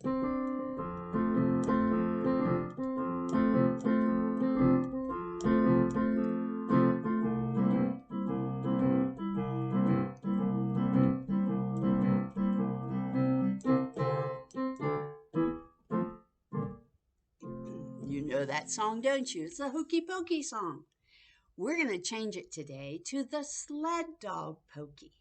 You know that song, don't you? It's a Hokey Pokey song. We're going to change it today to the Sled Dog Pokey.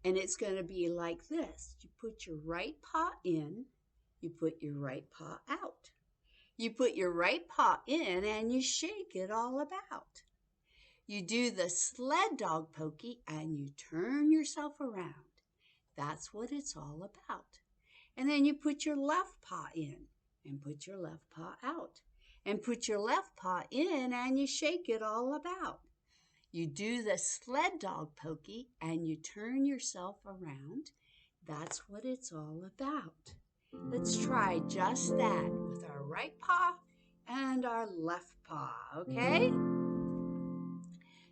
And it's going to be like this. You put your right paw in, you put your right paw out. You put your right paw in and you shake it all about. You do the sled dog pokey and you turn yourself around. That's what it's all about. And then you put your left paw in and put your left paw out. And put your left paw in and you shake it all about. You do the sled dog pokey and you turn yourself around. That's what it's all about. Let's try just that with our right paw and our left paw, okay?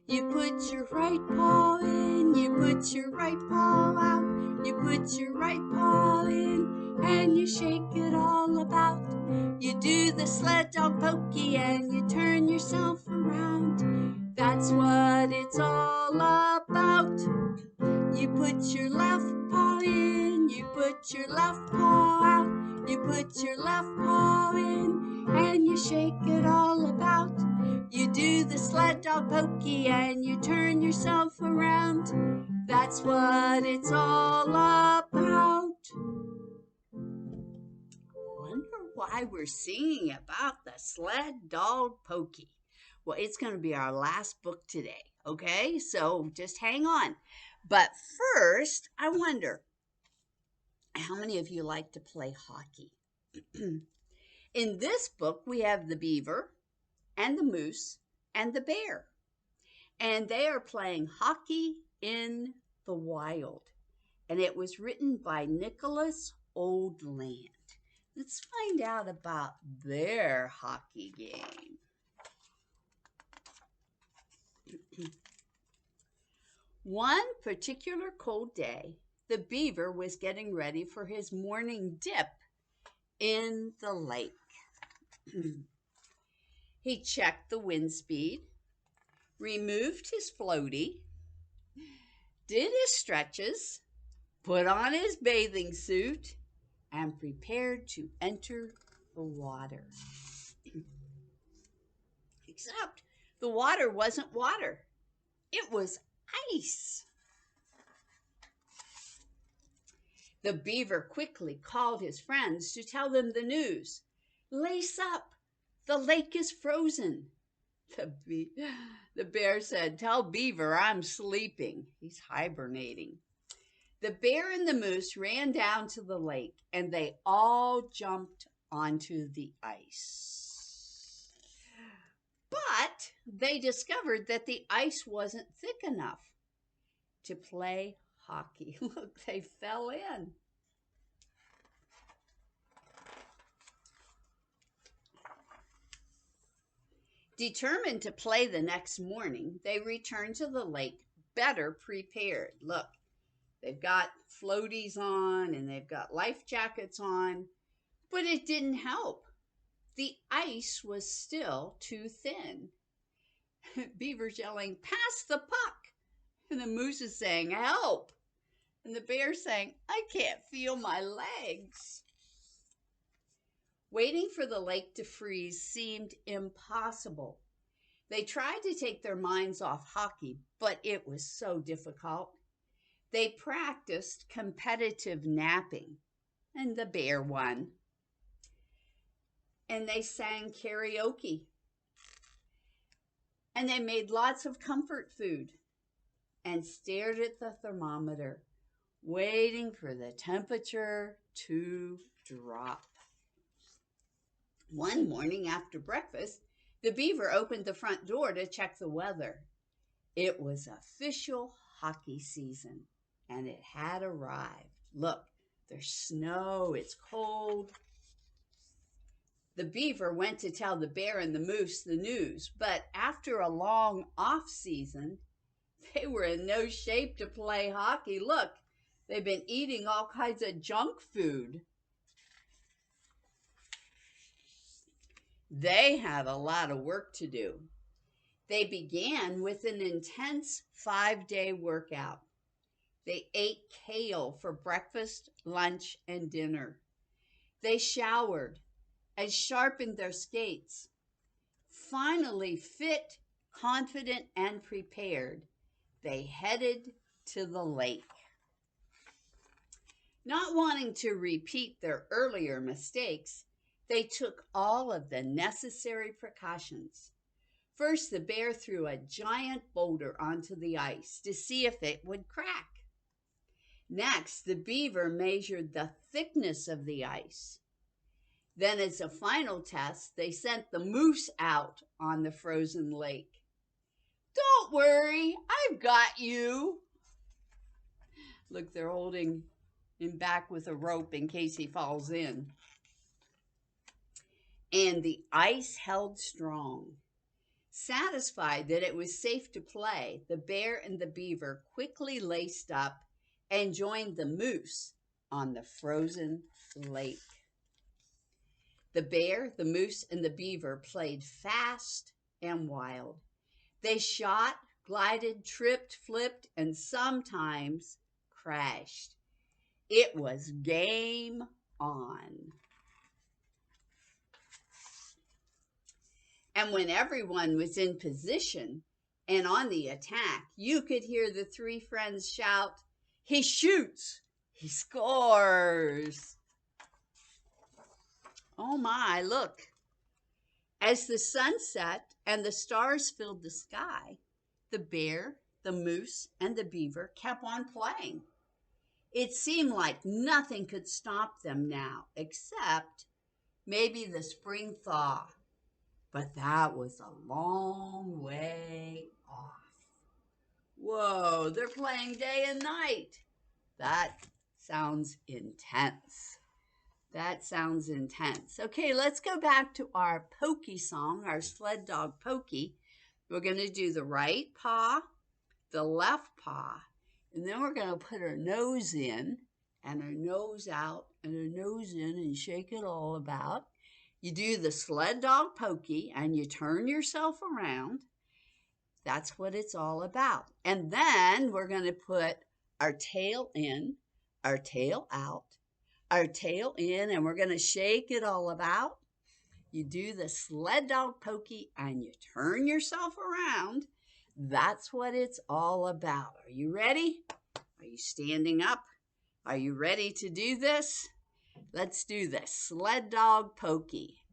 You put your right paw in, you put your right paw out, you put your right paw in, and you shake it all about. You do the sled dog pokey and you turn yourself around. That's what it's all about. You put your left paw in, you put your left paw out, you put your left paw in, and you shake it all about. You do the sled dog pokey and you turn yourself around. That's what it's all about. Wonder why we're singing about the sled dog pokey. Well, it's going to be our last book today, okay? So just hang on. But first, I wonder how many of you like to play hockey? In this book, we have the beaver and the moose and the bear. And they are playing hockey in the wild. And it was written by Nicholas Oldland. Let's find out about their hockey game. One particular cold day, the beaver was getting ready for his morning dip in the lake. He checked the wind speed, removed his floaty, did his stretches, put on his bathing suit, and prepared to enter the water. Except the water wasn't water. It was ice. The beaver quickly called his friends to tell them the news. Lace up, the lake is frozen. The bear said, tell Beaver I'm sleeping. He's hibernating. The bear and the moose ran down to the lake and they all jumped onto the ice. But they discovered that the ice wasn't thick enough to play hockey. Look, they fell in. Determined to play the next morning, they returned to the lake better prepared. Look, they've got floaties on and they've got life jackets on, but it didn't help. The ice was still too thin. Beaver's yelling, pass the puck. And the moose is saying, help. And the bear saying, I can't feel my legs. Waiting for the lake to freeze seemed impossible. They tried to take their minds off hockey, but it was so difficult. They practiced competitive napping, and the bear won. And they sang karaoke. And they made lots of comfort food and stared at the thermometer, waiting for the temperature to drop. One morning after breakfast, the beaver opened the front door to check the weather. It was official hockey season, and it had arrived. Look, there's snow, it's cold. The beaver went to tell the bear and the moose the news, but after a long off season, they were in no shape to play hockey. Look, They've been eating all kinds of junk food. They had a lot of work to do. They began with an intense 5-day workout. They ate kale for breakfast, lunch, and dinner. They showered and sharpened their skates. Finally, fit, confident, and prepared, they headed to the lake. Not wanting to repeat their earlier mistakes, they took all of the necessary precautions. First, the bear threw a giant boulder onto the ice to see if it would crack. Next, the beaver measured the thickness of the ice. Then, as a final test, they sent the moose out on the frozen lake. "Don't worry, I've got you." Look, they're holding him back with a rope in case he falls in. And the ice held strong. Satisfied that it was safe to play, the bear and the beaver quickly laced up and joined the moose on the frozen lake. The bear, the moose, and the beaver played fast and wild. They shot, glided, tripped, flipped, and sometimes crashed. It was game on. And when everyone was in position and on the attack, you could hear the three friends shout, "He shoots! He scores!" Oh my, look. As the sun set and the stars filled the sky, the bear, the moose, and the beaver kept on playing. It seemed like nothing could stop them now, except maybe the spring thaw. But that was a long way off. Whoa, they're playing day and night. That sounds intense. That sounds intense. Okay, let's go back to our Pokey song, our sled dog Pokey. We're going to do the right paw, the left paw, and then we're going to put our nose in and our nose out and our nose in and shake it all about. You do the sled dog Pokey and you turn yourself around. That's what it's all about. And then we're going to put our tail in, our tail out, our tail in, and we're going to shake it all about. You do the sled dog Pokey and you turn yourself around. That's what it's all about. Are you ready? Are you standing up? Are you ready to do this? Let's do this. Sled dog Pokey.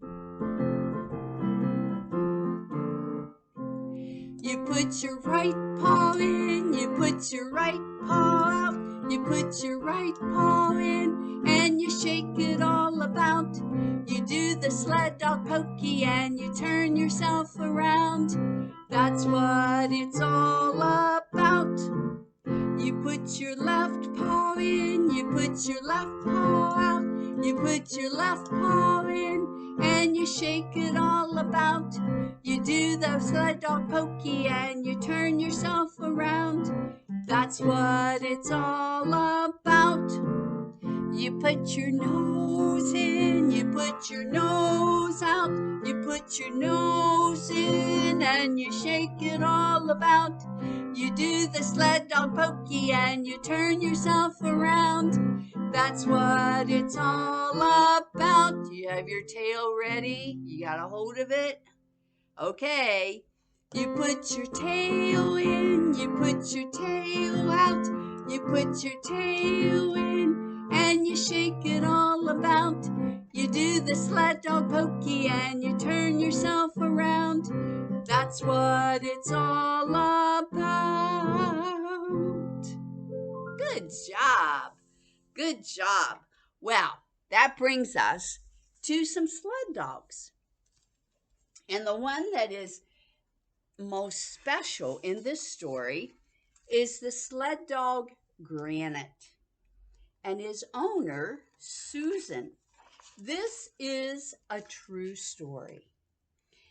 You put your right paw in, you put your right paw out, you put your right paw in, and you shake it all about. You do the sled dog Pokey and you turn yourself around. That's what it's all about. You put your left paw in, you put your left paw out, you put your left paw in, and you shake it all about. You do the sled dog Pokey and you turn yourself around. That's what it's all about. You put your nose in, you put your nose out, you put your nose in, and you shake it all about. You do the sled dog Pokey and you turn yourself around. That's what it's all about. Do you have your tail ready? You got a hold of it? Okay. You put your tail in, you put your tail out, you put your tail in, and you shake it all about. You do the sled dog Pokey and you turn yourself around. That's what it's all about. Good job. Good job. Well, that brings us to some sled dogs. And the one that is most special in this story is the sled dog Granite and his owner, Susan. This is a true story.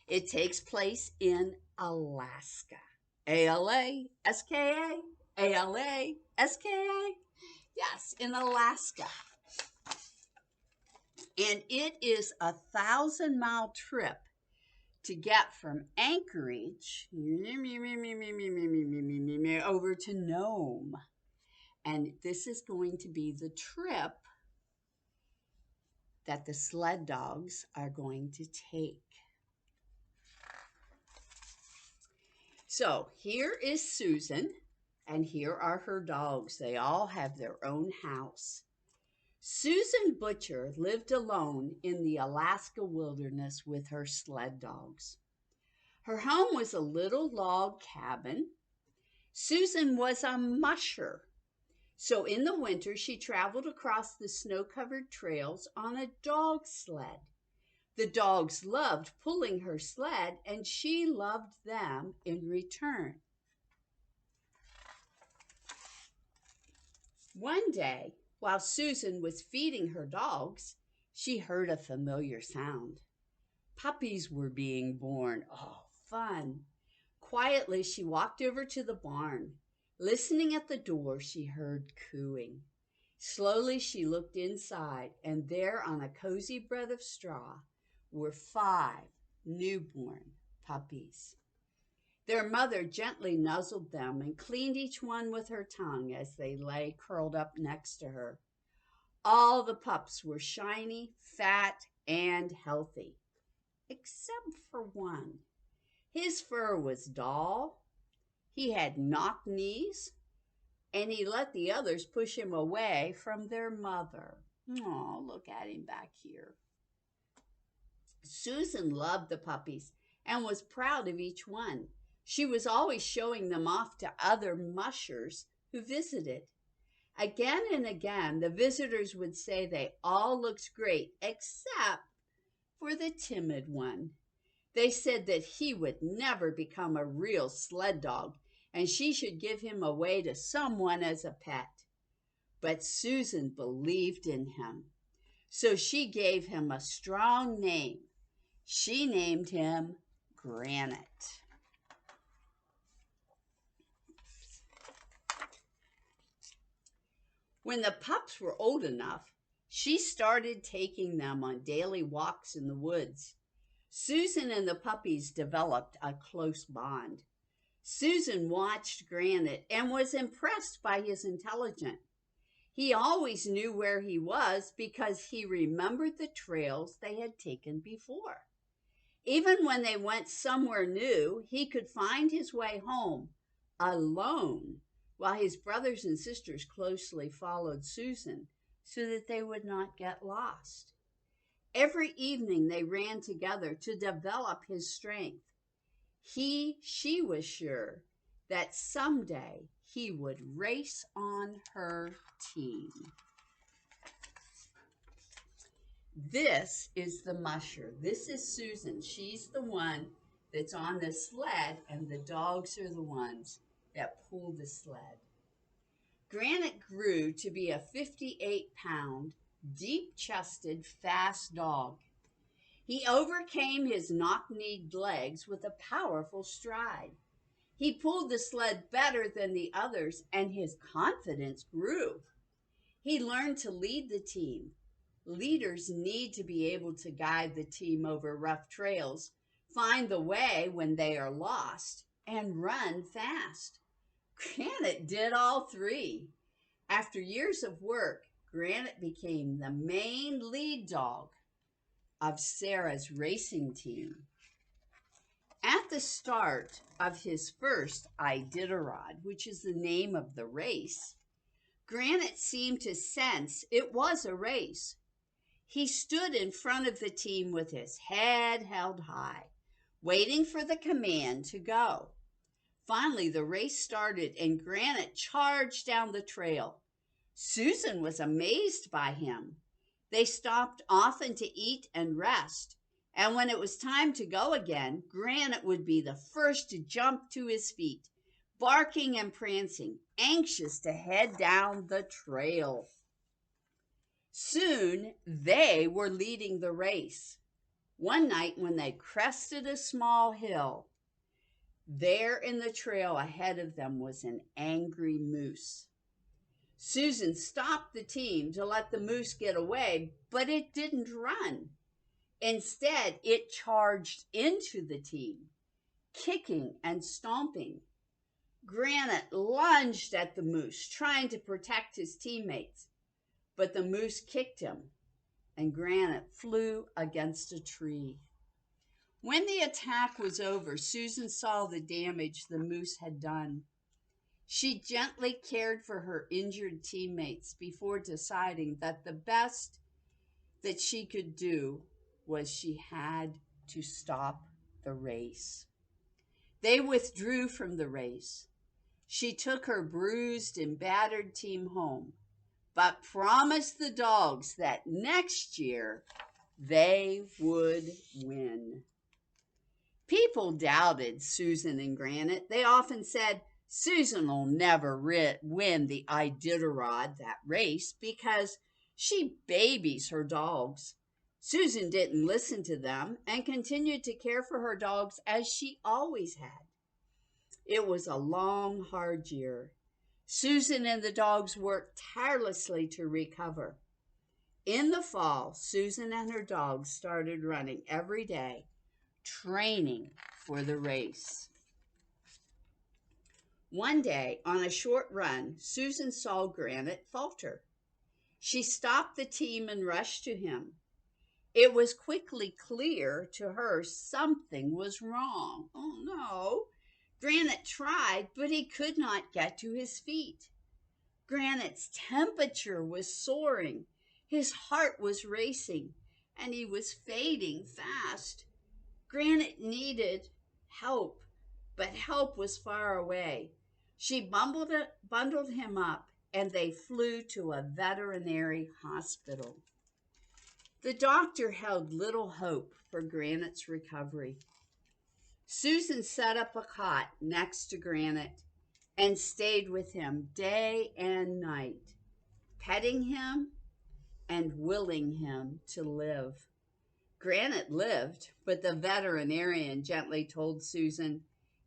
It takes place in Alaska. A-L-A-S-K-A, A-L-A-S-K-A. Yes, in Alaska. And it is a 1,000-mile trip to get from Anchorage over to Nome. And this is going to be the trip that the sled dogs are going to take. So here is Susan, and here are her dogs. They all have their own house. Susan Butcher lived alone in the Alaska wilderness with her sled dogs. Her home was a little log cabin. Susan was a musher. So in the winter, she traveled across the snow-covered trails on a dog sled. The dogs loved pulling her sled, and she loved them in return. One day, while Susan was feeding her dogs, she heard a familiar sound. Puppies were being born. Oh, fun. Quietly, she walked over to the barn. Listening at the door, she heard cooing. Slowly, she looked inside, and there on a cozy bed of straw were 5 newborn puppies. Their mother gently nuzzled them and cleaned each one with her tongue as they lay curled up next to her. All the pups were shiny, fat, and healthy, except for one. His fur was dull, he had knock knees, and he let the others push him away from their mother. Oh, look at him back here. Susan loved the puppies and was proud of each one. She was always showing them off to other mushers who visited. Again and again, the visitors would say they all looked great except for the timid one. They said that he would never become a real sled dog, and she should give him away to someone as a pet. But Susan believed in him, so she gave him a strong name. She named him Granite. When the pups were old enough, she started taking them on daily walks in the woods. Susan and the puppies developed a close bond. Susan watched Granite and was impressed by his intelligence. He always knew where he was because he remembered the trails they had taken before. Even when they went somewhere new, he could find his way home alone, while his brothers and sisters closely followed Susan so that they would not get lost. Every evening they ran together to develop his strength. She was sure that someday he would race on her team. This is the musher. This is Susan. She's the one that's on the sled, and the dogs are the ones that pull the sled. Granite grew to be a 58-pound, deep-chested, fast dog. He overcame his knock-kneed legs with a powerful stride. He pulled the sled better than the others, and his confidence grew. He learned to lead the team. Leaders need to be able to guide the team over rough trails, find the way when they are lost, and run fast. Granite did all 3. After years of work, Granite became the main lead dog of Sarah's racing team. At the start of his first Iditarod, which is the name of the race, Granite seemed to sense it was a race. He stood in front of the team with his head held high, waiting for the command to go. Finally, the race started and Granite charged down the trail. Susan was amazed by him. They stopped often to eat and rest, and when it was time to go again, Granite would be the first to jump to his feet, barking and prancing, anxious to head down the trail. Soon, they were leading the race. One night, when they crested a small hill, there in the trail ahead of them was an angry moose. Susan stopped the team to let the moose get away, but it didn't run. Instead, it charged into the team, kicking and stomping. Granite lunged at the moose, trying to protect his teammates, but the moose kicked him, and Granite flew against a tree. When the attack was over, Susan saw the damage the moose had done. She gently cared for her injured teammates before deciding that the best that she could do was she had to stop the race. They withdrew from the race. She took her bruised and battered team home, but promised the dogs that next year they would win. People doubted Susan and Granite. They often said, Susan will never win the Iditarod, that race, because she babies her dogs. Susan didn't listen to them and continued to care for her dogs as she always had. It was a long, hard year. Susan and the dogs worked tirelessly to recover. In the fall, Susan and her dogs started running every day, training for the race. One day, on a short run, Susan saw Granite falter. She stopped the team and rushed to him. It was quickly clear to her something was wrong. Oh no! Granite tried, but he could not get to his feet. Granite's temperature was soaring. His heart was racing, and he was fading fast. Granite needed help, but help was far away. She bundled him up, and they flew to a veterinary hospital. The doctor held little hope for Granite's recovery. Susan set up a cot next to Granite and stayed with him day and night, petting him and willing him to live. Granite lived, but the veterinarian gently told Susan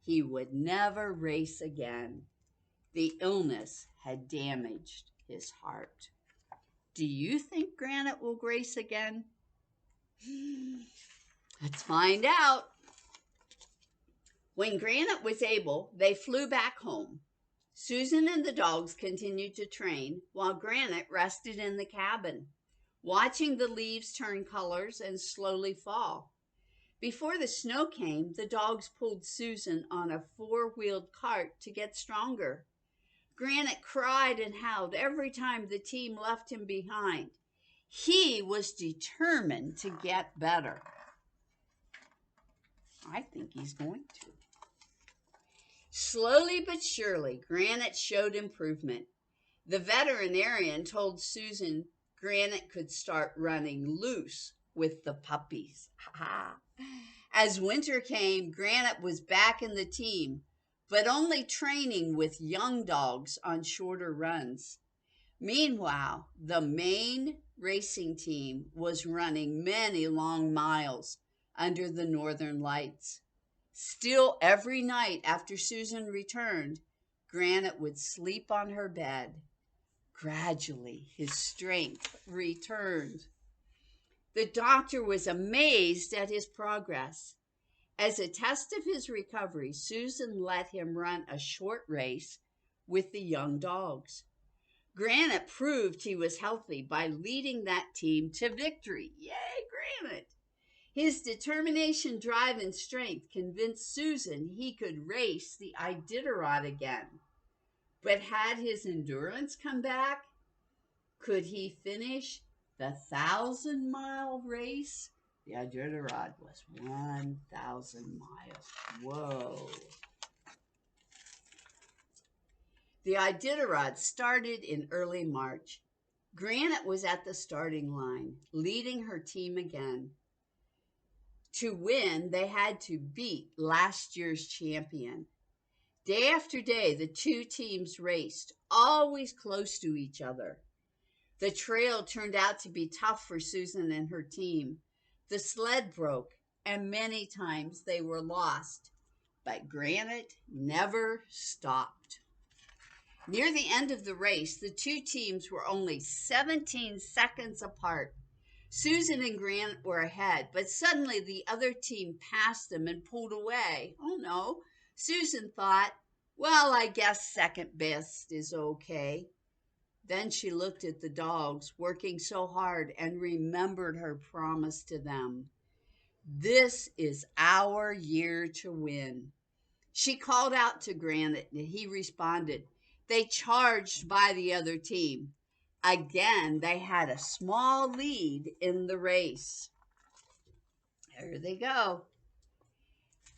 he would never race again. The illness had damaged his heart. Do you think Granite will race again? Let's find out. When Granite was able, they flew back home. Susan and the dogs continued to train while Granite rested in the cabin, watching the leaves turn colors and slowly fall. Before the snow came, the dogs pulled Susan on a four-wheeled cart to get stronger. Granite cried and howled every time the team left him behind. He was determined to get better. I think he's going to. Slowly but surely, Granite showed improvement. The veterinarian told Susan Granite could start running loose with the puppies. As winter came, Granite was back in the team, but only training with young dogs on shorter runs. Meanwhile, the main racing team was running many long miles under the northern lights. Still, every night after Susan returned, Granite would sleep on her bed. Gradually, his strength returned. The doctor was amazed at his progress. As a test of his recovery, Susan let him run a short race with the young dogs. Granite proved he was healthy by leading that team to victory. Yay, Granite! His determination, drive, and strength convinced Susan he could race the Iditarod again. But had his endurance come back? Could he finish the 1,000-mile race? The Iditarod was 1,000 miles. Whoa. The Iditarod started in early March. Granite was at the starting line, leading her team again. To win, they had to beat last year's champion. Day after day, the two teams raced, always close to each other. The trail turned out to be tough for Susan and her team. The sled broke, and many times they were lost. But Granite never stopped. Near the end of the race, the two teams were only 17 seconds apart. Susan and Grant were ahead, but suddenly the other team passed them and pulled away. Oh no. Susan thought, well, I guess second best is okay. Then she looked at the dogs working so hard and remembered her promise to them. This is our year to win. She called out to Granite and he responded. They charged by the other team. Again, they had a small lead in the race. There they go.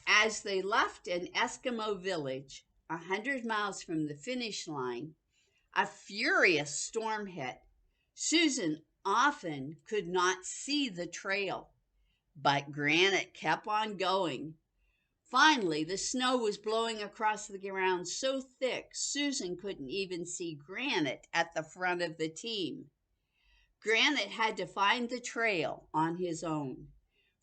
As they left an Eskimo village 100 miles from the finish line, a furious storm hit. Susan often could not see the trail, but Granite kept on going. Finally, the snow was blowing across the ground so thick Susan couldn't even see Granite at the front of the team. Granite had to find the trail on his own.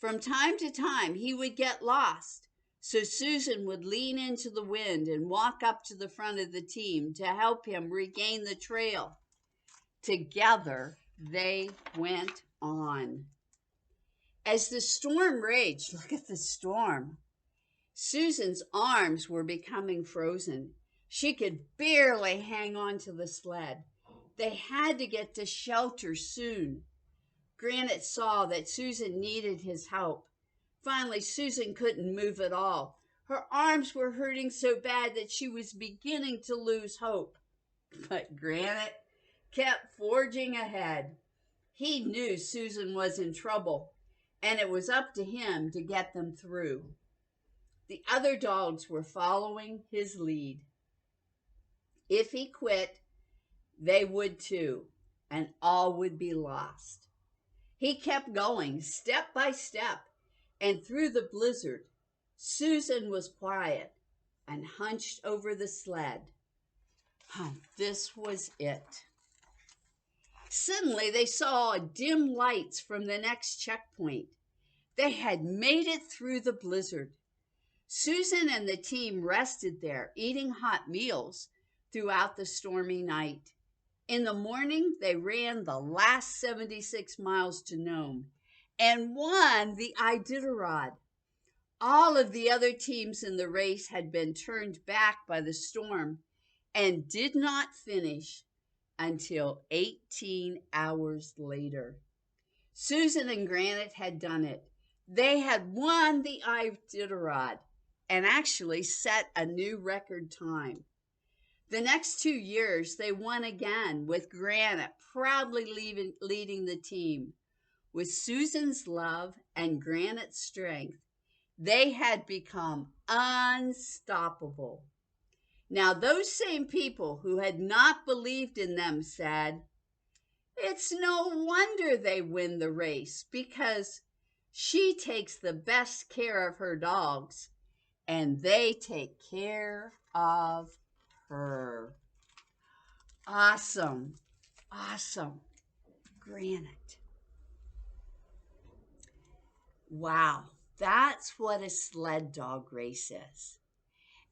From time to time, he would get lost, so Susan would lean into the wind and walk up to the front of the team to help him regain the trail. Together, they went on. As the storm raged, look at the storm. Susan's arms were becoming frozen. She could barely hang on to the sled. They had to get to shelter soon. Granite saw that Susan needed his help. Finally, Susan couldn't move at all. Her arms were hurting so bad that she was beginning to lose hope. But Granite kept forging ahead. He knew Susan was in trouble, and it was up to him to get them through. The other dogs were following his lead. If he quit, they would too, and all would be lost. He kept going step by step, and through the blizzard, Susan was quiet and hunched over the sled. This was it. Suddenly, they saw dim lights from the next checkpoint. They had made it through the blizzard. Susan and the team rested there, eating hot meals throughout the stormy night. In the morning, they ran the last 76 miles to Nome and won the Iditarod. All of the other teams in the race had been turned back by the storm and did not finish until 18 hours later. Susan and Granite had done it. They had won the Iditarod and actually set a new record time. The next 2 years, they won again, with Granite proudly leading the team. With Susan's love and Granite's strength, they had become unstoppable. Now, those same people who had not believed in them said, "It's no wonder they win the race, because she takes the best care of her dogs, and they take care of her." Awesome. Awesome. Granite. Wow. That's what a sled dog race is.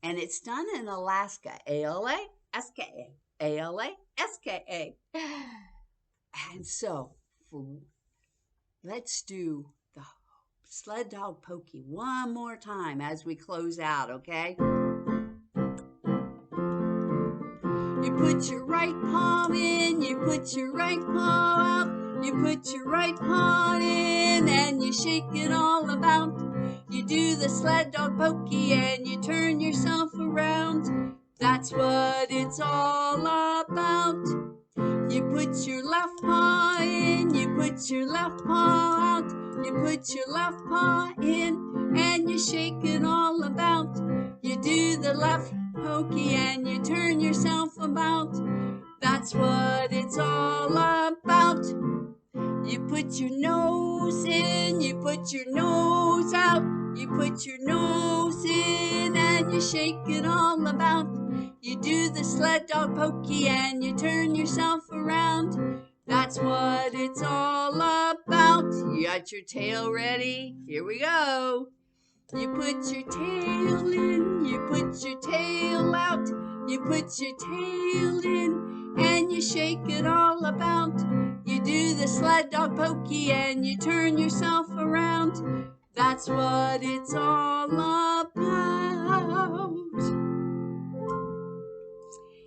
And it's done in Alaska. ALASKA. ALASKA. And so, let's do the sled dog pokey one more time as we close out, okay? You put your right palm in, you put your right paw out, you put your right paw in, and you shake it all about. You do the sled dog pokey and you turn yourself around. That's what it's all about. You put your left paw in, you put your left paw out, you put your left paw in, and you shake it all about. You do the left pokey and you turn yourself about. That's what it's all about. You put your nose in, you put your nose out, you put your nose in and you shake it all about. You do the sled dog pokey and you turn yourself around. That's what it's all about. You got your tail ready? Here we go. You put your tail in, you put your tail out, You put your tail in and you shake it all about. You do the sled dog pokey and you turn yourself around. That's what it's all about.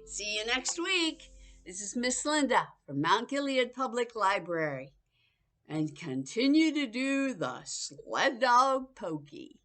See you next week. This is Miss Linda from Mount Gilead Public Library. And continue to do the sled dog pokey.